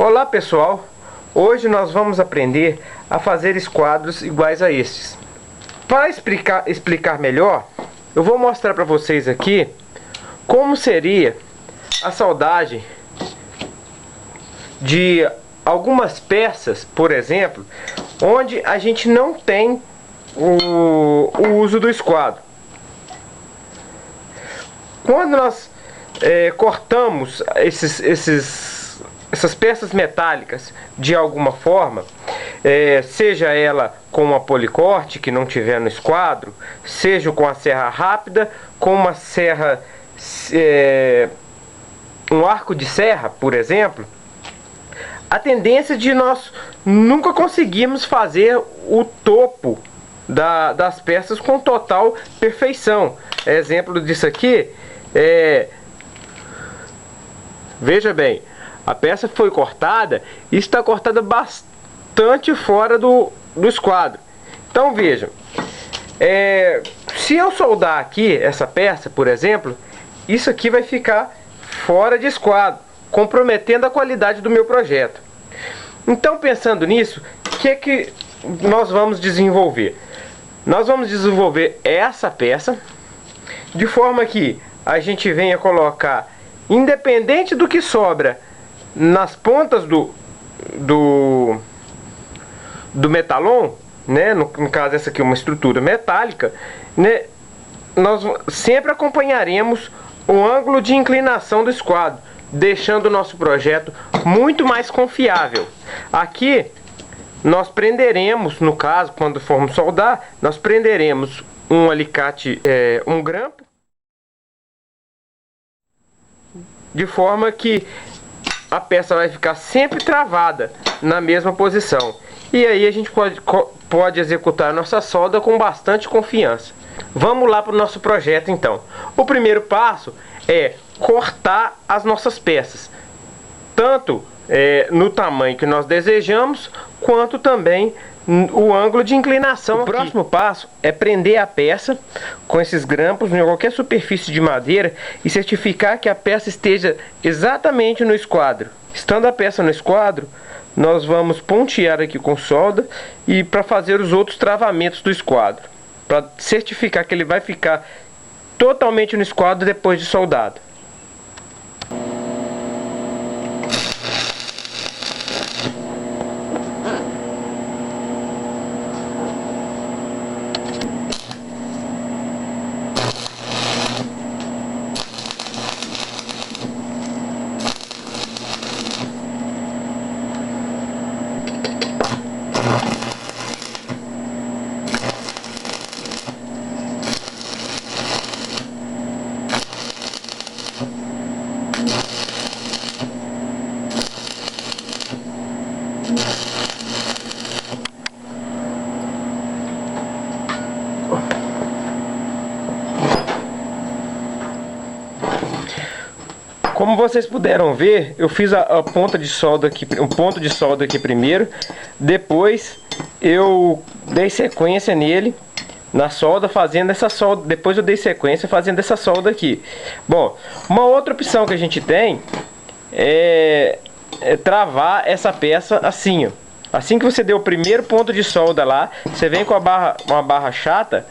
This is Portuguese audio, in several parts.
Olá pessoal, hoje nós vamos aprender a fazer esquadros iguais a estes. Para explicar melhor, eu vou mostrar para vocês aqui como seria a soldagem de algumas peças, por exemplo, onde a gente não tem o uso do esquadro. Quando nós cortamos essas peças metálicas de alguma forma, seja ela com uma policorte que não tiver no esquadro, seja com a serra rápida, com uma serra, um arco de serra, por exemplo, a tendência de nós nunca conseguirmos fazer o topo das peças com total perfeição. Exemplo disso aqui veja bem, a peça foi cortada e está cortada bastante fora do esquadro. Então vejam, se eu soldar aqui essa peça, por exemplo, isso aqui vai ficar fora de esquadro, comprometendo a qualidade do meu projeto. Então, pensando nisso, o que nós vamos desenvolver? Nós vamos desenvolver essa peça de forma que a gente venha colocar, independente do que sobra nas pontas do metalon, né? No caso, essa aqui é uma estrutura metálica, né? Nós sempre acompanharemos o ângulo de inclinação do esquadro, deixando o nosso projeto muito mais confiável. Aqui nós prenderemos, no caso, quando formos soldar, nós prenderemos um alicate, um grampo, de forma que a peça vai ficar sempre travada na mesma posição. E aí a gente pode executar a nossa solda com bastante confiança. Vamos lá para o nosso projeto então. O primeiro passo é cortar as nossas peças, tanto no tamanho que nós desejamos, quanto também o ângulo de inclinação. O próximo passo é prender a peça com esses grampos em qualquer superfície de madeira e certificar que a peça esteja exatamente no esquadro. Estando a peça no esquadro, nós vamos pontear aqui com solda e para fazer os outros travamentos do esquadro, para certificar que ele vai ficar totalmente no esquadro depois de soldado. Como vocês puderam ver, eu fiz a ponta de solda aqui, um ponto de solda aqui primeiro, depois eu dei sequência nele, na solda, fazendo essa solda, depois eu dei sequência fazendo essa solda aqui. Bom, uma outra opção que a gente tem é travar essa peça assim, ó. Assim que você deu o primeiro ponto de solda lá, você vem com uma barra chata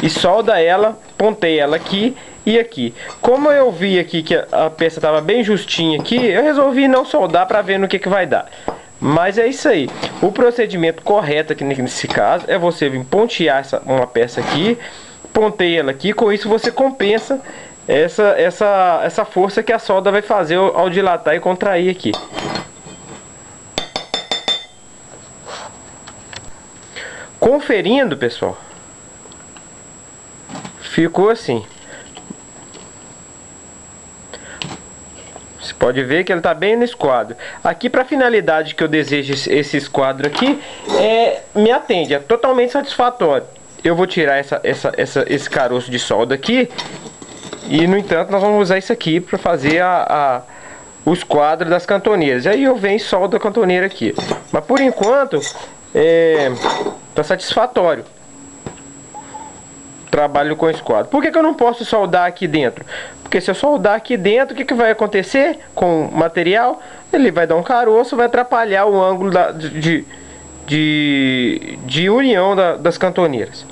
e solda ela, ponteia ela aqui e aqui. Como eu vi aqui que a peça estava bem justinha aqui, eu resolvi não soldar para ver no que vai dar. Mas é isso aí. O procedimento correto aqui nesse caso é você vir pontear uma peça aqui, ponteia ela aqui, com isso você compensa essa força que a solda vai fazer ao dilatar e contrair aqui. Conferindo, pessoal, ficou assim. Você pode ver que ele está bem no esquadro. Aqui, para a finalidade que eu desejo esse esquadro aqui, me atende, é totalmente satisfatório. Eu vou tirar esse caroço de solda aqui. E, no entanto, nós vamos usar isso aqui para fazer o esquadro das cantoneiras. Aí eu venho e soldo a cantoneira aqui. Mas, por enquanto, está satisfatório. trabalho com esquadro. Por que eu não posso soldar aqui dentro? Porque se eu soldar aqui dentro, o que vai acontecer com o material? Ele vai dar um caroço, vai atrapalhar o ângulo de união das cantoneiras.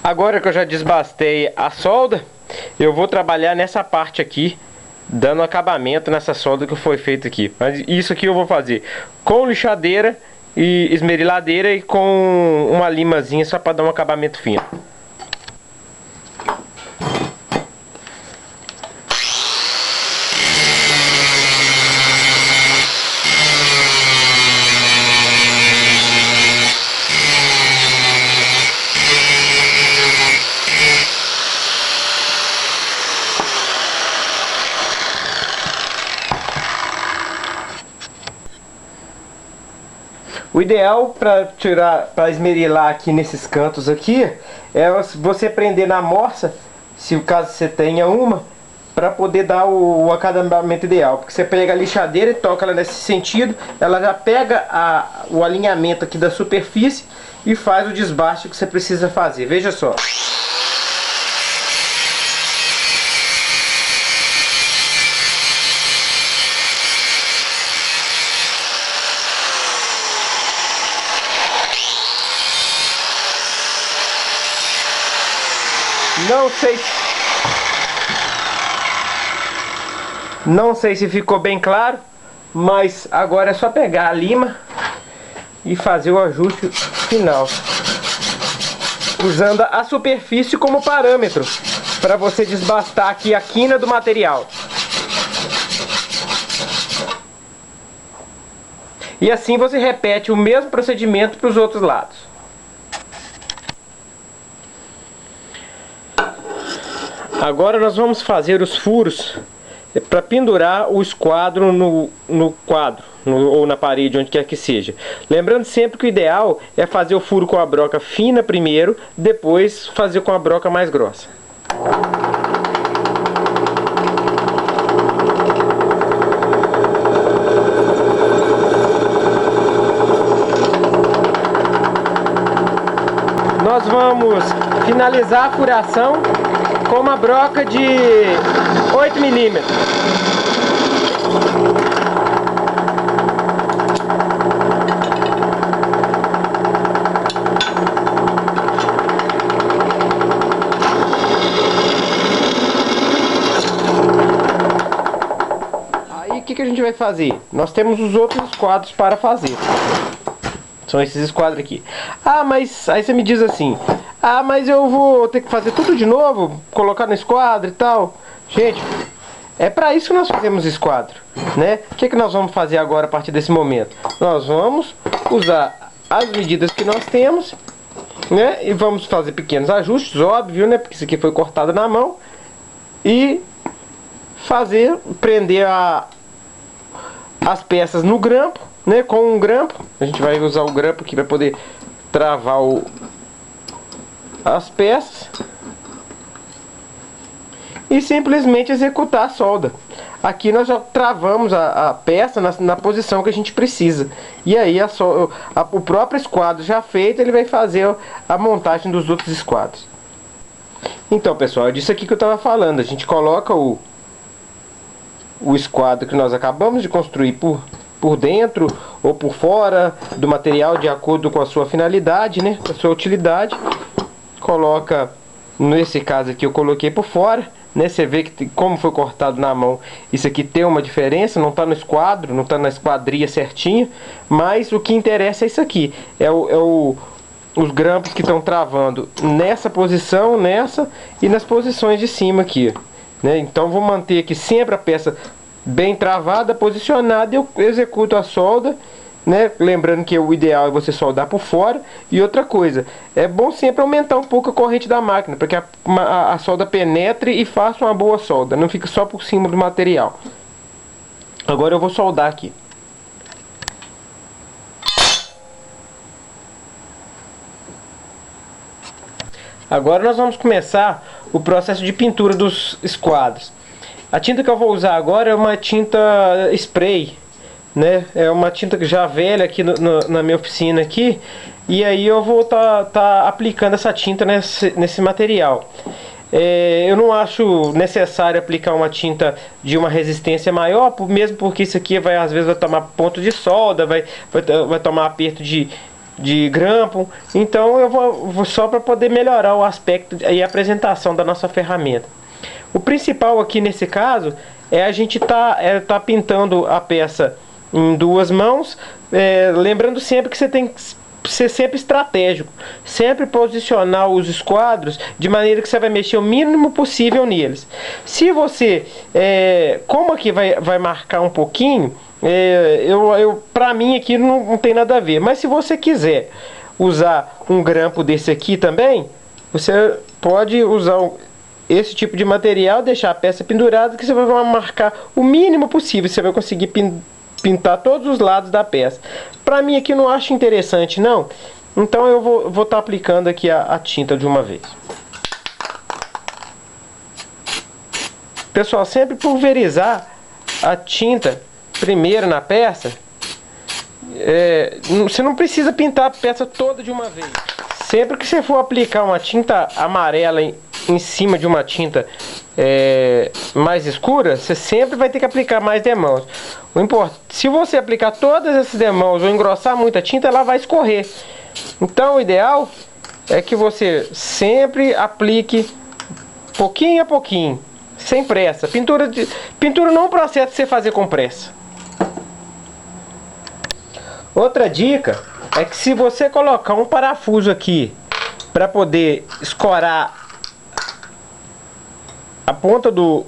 Agora que eu já desbastei a solda, eu vou trabalhar nessa parte aqui, dando acabamento nessa solda que foi feita aqui. Mas isso aqui eu vou fazer com lixadeira e esmeriladeira e com uma limazinha só para dar um acabamento fino. O ideal para esmerilar aqui nesses cantos aqui é você prender na morsa, se o caso você tenha uma, para poder dar o acabamento ideal. Porque você pega a lixadeira e toca ela nesse sentido, ela já pega o alinhamento aqui da superfície e faz o desbaste que você precisa fazer. Veja só. Não sei se ficou bem claro, mas agora é só pegar a lima e fazer o ajuste final, usando a superfície como parâmetro para você desbastar aqui a quina do material. E assim você repete o mesmo procedimento para os outros lados. Agora nós vamos fazer os furos para pendurar o esquadro no quadro ou na parede, onde quer que seja. Lembrando sempre que o ideal é fazer o furo com a broca fina primeiro, depois fazer com a broca mais grossa. Nós vamos finalizar a furação com uma broca de 8 milímetros. Aí o que a gente vai fazer? Nós temos os outros esquadros para fazer. São esses esquadros aqui. Ah, mas aí você me diz assim: ah, mas eu vou ter que fazer tudo de novo, colocar no esquadro e tal. Gente, é para isso que nós fazemos esquadro, né? O que nós vamos fazer agora a partir desse momento? Nós vamos usar as medidas que nós temos, né? E vamos fazer pequenos ajustes, óbvio, né? Porque isso aqui foi cortado na mão. E prender as peças no grampo, né? Com um grampo. A gente vai usar o grampo aqui para poder travar as peças e simplesmente executar a solda. Aqui nós já travamos a peça na posição que a gente precisa, e aí o próprio esquadro já feito, ele vai fazer a montagem dos outros esquadros. Então, pessoal, é disso aqui que eu estava falando. A gente coloca o esquadro que nós acabamos de construir por dentro ou por fora do material, de acordo com a sua finalidade, né, com a sua utilidade. Coloca, nesse caso aqui eu coloquei por fora, né? Você vê que como foi cortado na mão, isso aqui tem uma diferença, não está no esquadro, não está na esquadria certinha, mas o que interessa é isso aqui, os grampos que estão travando nessa posição, nessa e nas posições de cima aqui, né? Então vou manter aqui sempre a peça bem travada, posicionada, e eu executo a solda né? Lembrando que o ideal é você soldar por fora. E outra coisa, é bom sempre aumentar um pouco a corrente da máquina, para que a solda penetre e faça uma boa solda, não fica só por cima do material. Agora eu vou soldar aqui. Agora nós vamos começar o processo de pintura dos esquadros. A tinta que eu vou usar agora é uma tinta spray, né? É uma tinta já velha aqui na minha oficina aqui. E aí eu vou tá aplicando essa tinta nesse material. Eu não acho necessário aplicar uma tinta de uma resistência maior, mesmo porque isso aqui às vezes vai tomar ponto de solda, vai tomar aperto de grampo. Então eu vou só para poder melhorar o aspecto e a apresentação da nossa ferramenta. O principal aqui nesse caso é a gente tá pintando a peça em duas mãos, lembrando sempre que você tem que ser sempre estratégico, sempre posicionar os esquadros de maneira que você vai mexer o mínimo possível neles. Se você, como aqui vai marcar um pouquinho, pra mim aqui não tem nada a ver, mas se você quiser usar um grampo desse aqui também, você pode usar esse tipo de material, deixar a peça pendurada, que você vai marcar o mínimo possível, você vai conseguir pintar todos os lados da peça. Pra mim aqui não acho interessante não, então eu vou estar aplicando aqui a tinta de uma vez. Pessoal, sempre pulverizar a tinta primeiro na peça. Você não precisa pintar a peça toda de uma vez. Sempre que você for aplicar uma tinta amarela em cima de uma tinta mais escura, você sempre vai ter que aplicar mais demãos. Se você aplicar todas essas demãos ou engrossar muita tinta, ela vai escorrer. Então o ideal é que você sempre aplique pouquinho a pouquinho, sem pressa. Pintura não é um processo de você fazer com pressa. Outra dica é que se você colocar um parafuso aqui para poder escorar a ponta do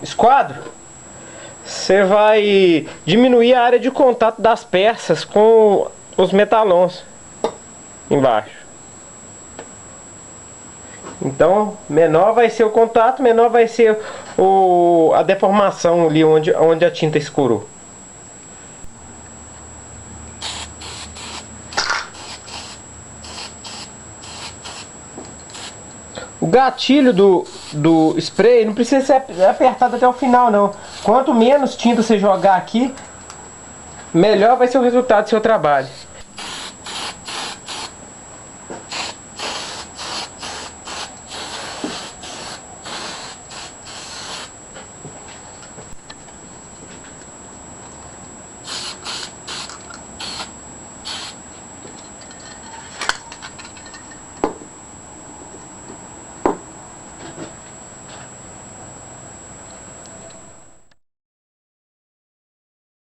esquadro, você vai diminuir a área de contato das peças com os metalons embaixo. Então, menor vai ser o contato, menor vai ser a deformação ali onde a tinta escorou. O gatilho do spray não precisa ser apertado até o final não. Quanto menos tinta você jogar aqui, melhor vai ser o resultado do seu trabalho.